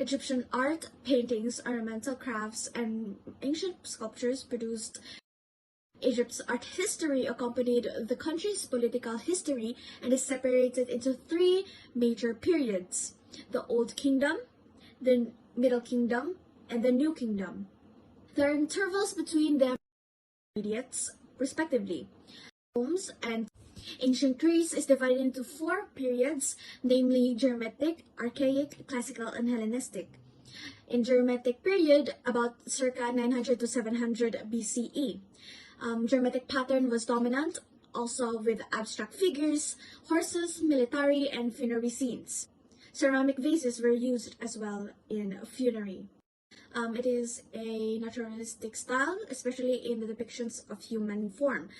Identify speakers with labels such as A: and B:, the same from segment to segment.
A: Egyptian art, paintings, ornamental crafts, and ancient sculptures produced. Egypt's art history accompanied the country's political history and is separated into three major periods: the Old Kingdom, the Middle Kingdom, and the New Kingdom. There are intervals between them, periods, respectively. Homes and ancient Greece is divided into four periods, namely Germanic, Archaic, Classical, and Hellenistic. In Germanic period, about circa 900 to 700 BCE. Germanic pattern was dominant, also with abstract figures, horses, military, and funerary scenes. Ceramic vases were used as well in funerary. It is a naturalistic style, especially in the depictions of human form.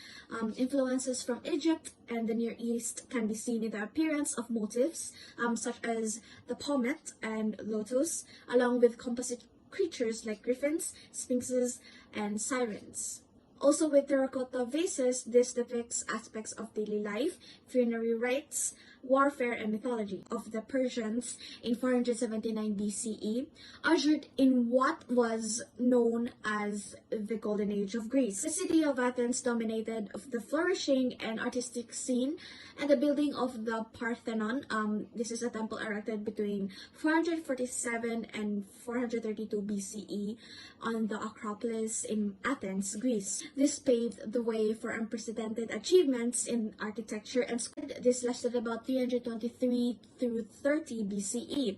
A: Influences from Egypt and the Near East can be seen in the appearance of motifs, such as the pommet and lotus, along with composite creatures like griffins, sphinxes, and sirens. Also with terracotta vases, this depicts aspects of daily life, funerary rites, warfare, and mythology of the Persians in 479 BCE, ushered in what was known as the Golden Age of Greece. The city of Athens dominated the flourishing and artistic scene and the building of the Parthenon. This is a temple erected between 447 and 432 BCE on the Acropolis in Athens, Greece. This paved the way for unprecedented achievements in architecture and this lasted about 323 through 30 BCE,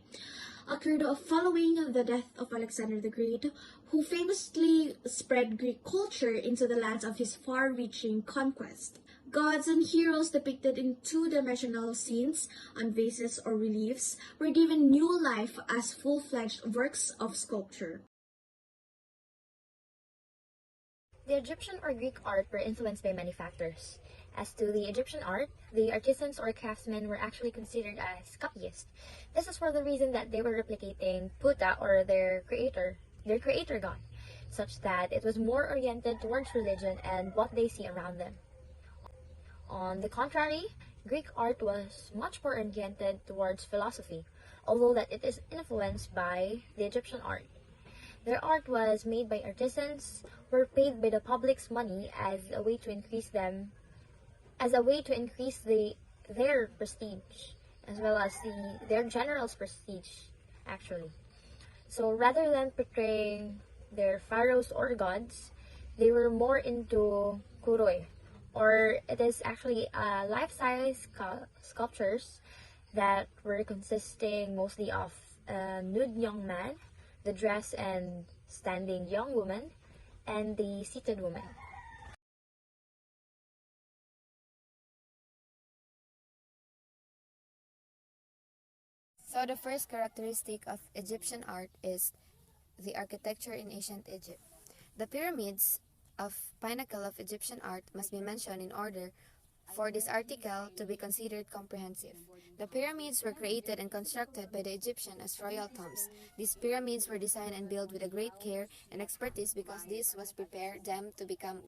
A: occurred following the death of Alexander the Great, who famously spread Greek culture into the lands of his far-reaching conquest. Gods and heroes depicted in two-dimensional scenes on vases or reliefs were given new life as full-fledged works of sculpture.
B: The Egyptian or Greek art were influenced by many factors. As to the Egyptian art, the artisans or craftsmen were actually considered as copyists. This is for the reason that they were replicating Puta or their creator god, such that it was more oriented towards religion and what they see around them. On the contrary, Greek art was much more oriented towards philosophy, although that it is influenced by the Egyptian art. Their art was made by artisans, were paid by the public's money as a way to increase their prestige, as well as their general's prestige, actually. So rather than portraying their pharaohs or gods, they were more into kuroi, or it is actually life-size sculptures that were consisting mostly of a nude young man, the dressed and standing young woman, and the seated woman.
C: So the first characteristic of Egyptian art is the architecture in ancient Egypt. The pyramids of pinnacle of Egyptian art must be mentioned in order for this article to be considered comprehensive. The pyramids were created and constructed by the Egyptian as royal tombs. These pyramids were designed and built with a great care and expertise because this was prepared them to become.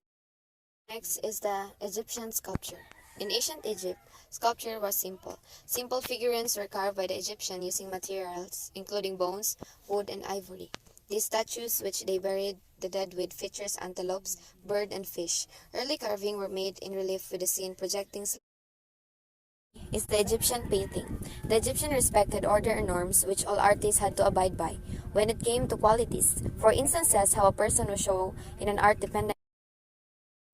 C: Next is the Egyptian sculpture. In ancient Egypt, sculpture was simple. Simple figurines were carved by the Egyptian using materials including bones, wood, and ivory. These statues, which they buried the dead with, features antelopes, bird, and fish. Early carving were made in relief with the scene projecting. Is the Egyptian painting. The Egyptian respected order and norms which all artists had to abide by when it came to qualities. For instances, how a person was shown in an art dependent.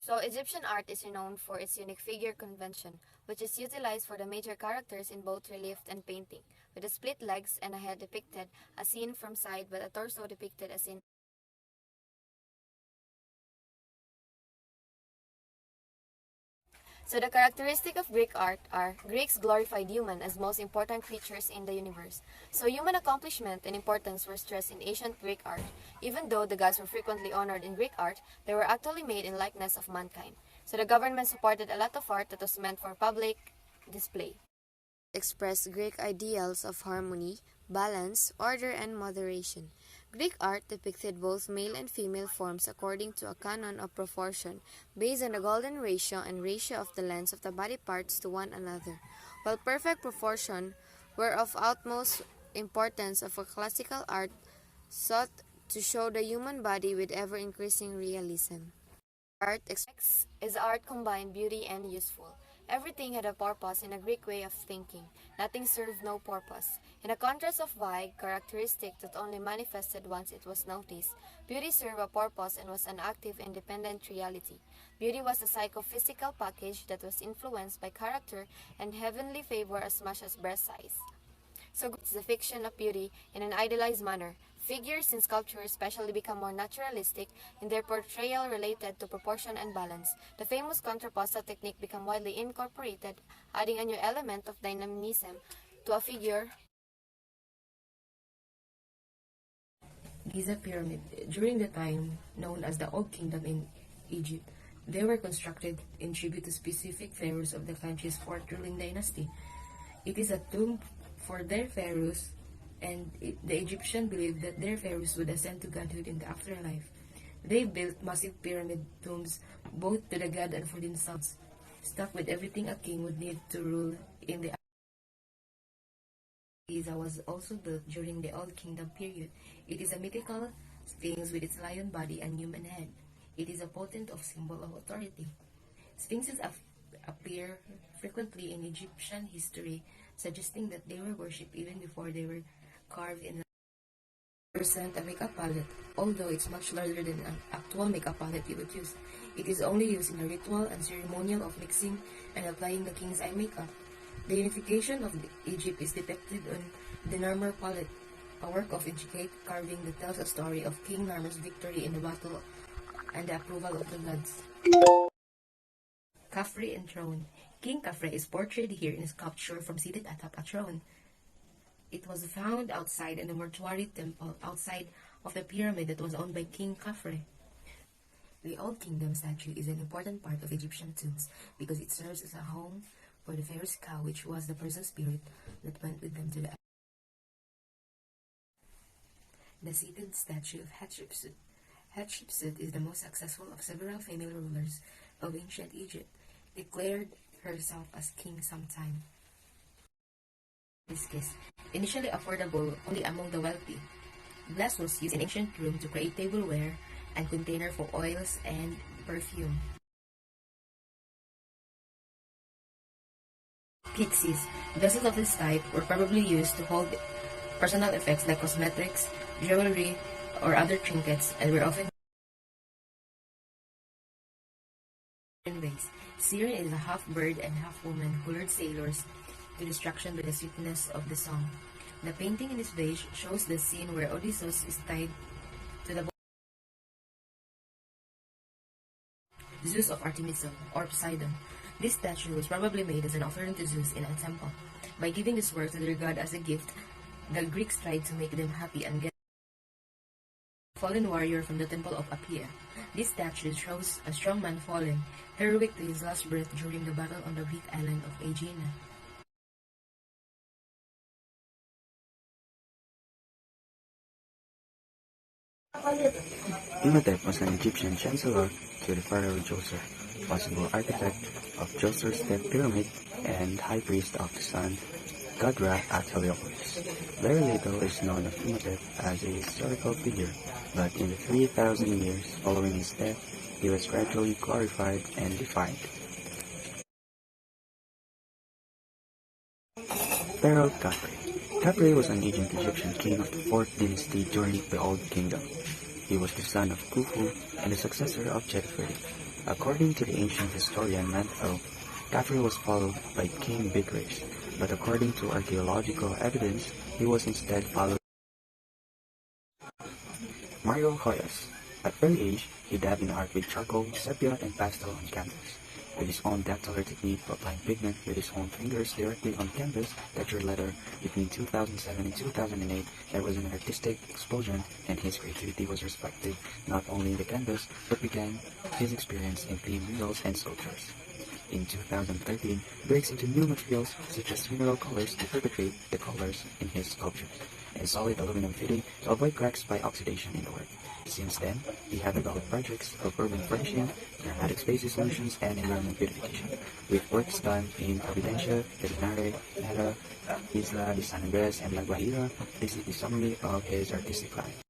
C: So Egyptian art is renowned for its unique figure convention, which is utilized for the major characters in both relief and painting, with the split legs and a head depicted as seen from side but a torso depicted as in. So the characteristic of Greek art are Greeks glorified human as most important creatures in the universe. So human accomplishment and importance were stressed in ancient Greek art. Even though the gods were frequently honored in Greek art, they were actually made in likeness of mankind. So the government supported a lot of art that was meant for public display. Express Greek ideals of harmony, balance, order, and moderation. Greek art depicted both male and female forms according to a canon of proportion, based on the golden ratio and ratio of the lengths of the body parts to one another. While perfect proportion were of utmost importance of a classical art sought to show the human body with ever-increasing realism. Art is art combined beauty and useful. Everything had a purpose in a Greek way of thinking. Nothing served no purpose. In a contrast of vague characteristic that only manifested once it was noticed, beauty served a purpose and was an active, independent reality. Beauty was a psychophysical package that was influenced by character and heavenly favor as much as breast size. So it's the fiction of beauty in an idealized manner. Figures in sculpture especially become more naturalistic in their portrayal related to proportion and balance. The famous contrapposta technique became widely incorporated, adding a new element of dynamism to a figure.
D: Giza Pyramid. During the time known as the Old Kingdom in Egypt, they were constructed in tribute to specific pharaohs of the country's fourth ruling dynasty. It is a tomb for their pharaohs, and the Egyptians believed that their pharaohs would ascend to godhood in the afterlife. They built massive pyramid tombs both to the god and for themselves, stuffed with everything a king would need to rule in the Giza was also built during the Old Kingdom period. It is a mythical sphinx with its lion body and human head. It is a potent symbol of authority. Sphinxes appear frequently in Egyptian history, suggesting that they were worshipped even before they were carved in. Represent a makeup palette, although it's much larger than an actual makeup palette you would use. It is only used in a ritual and ceremonial of mixing and applying the king's eye makeup. The unification of Egypt is depicted on the Narmer palette, a work of intricate carving that tells a story of King Narmer's victory in the battle and the approval of the gods. Khafre and Throne. King Khafre is portrayed here in a sculpture from seated atop a throne. It was found outside in the mortuary temple outside of the pyramid that was owned by King Khafre. The Old Kingdom statue is an important part of Egyptian tombs because it serves as a home for the pharaoh's cow, which was the person's spirit that went with them to the seated statue of Hatshepsut. Hatshepsut is the most successful of several female rulers of ancient Egypt, declared herself as king sometime. This case, initially affordable only among the wealthy, glass was used in ancient Rome to create tableware and container for oils and perfume. Pixies. Vessels of this type were probably used to hold personal effects like cosmetics, jewelry, or other trinkets, and were often in ways. Siren is a half-bird and half-woman who lured sailors to destruction by the sweetness of the song. The painting in this vase shows the scene where Odysseus is tied to the Zeus of Artemis or Poseidon. This statue was probably made as an offering to Zeus in a temple. By giving this work to their god as a gift, the Greeks tried to make them happy and get a fallen warrior from the temple of Apia. This statue shows a strong man fallen, heroic to his last breath during the battle on the Greek island of Aegina.
E: Imhotep was an Egyptian chancellor to the pharaoh Djoser, possible architect of Djoser's Step Pyramid and high priest of the sun, god Ra at Heliopolis. Very little is known of Imhotep as a historical figure, but in the 3,000 years following his death, he was gradually glorified and deified. Pharaoh Khafre. Khafre was an ancient Egyptian king of the 4th dynasty during the Old Kingdom. He was the son of Khufu and the successor of Djedefre. According to the ancient historian Manetho, Khafre was followed by King Bigris, but according to archaeological evidence, he was instead followed by Mario Hoyas. At early age, he dabbed in art with charcoal, sepia, and pastel on canvas. With his own dactylar technique of applying pigment with his own fingers directly on canvas, textured letter, between 2007 and 2008, there was an artistic explosion, and his creativity was respected not only in the canvas, but began his experience in theme murals and sculptures. In 2013, breaks into new materials such as mineral colors to perpetuate the colors in his sculptures, and solid aluminum fitting to avoid cracks by oxidation in the work. Since then, he had developed projects of urban furnishing, dramatic space solutions, and environment beautification, with works done in Providencia, Telenare, Mera, Isla de San Andres, and La Guajira. This is the summary of his artistic life.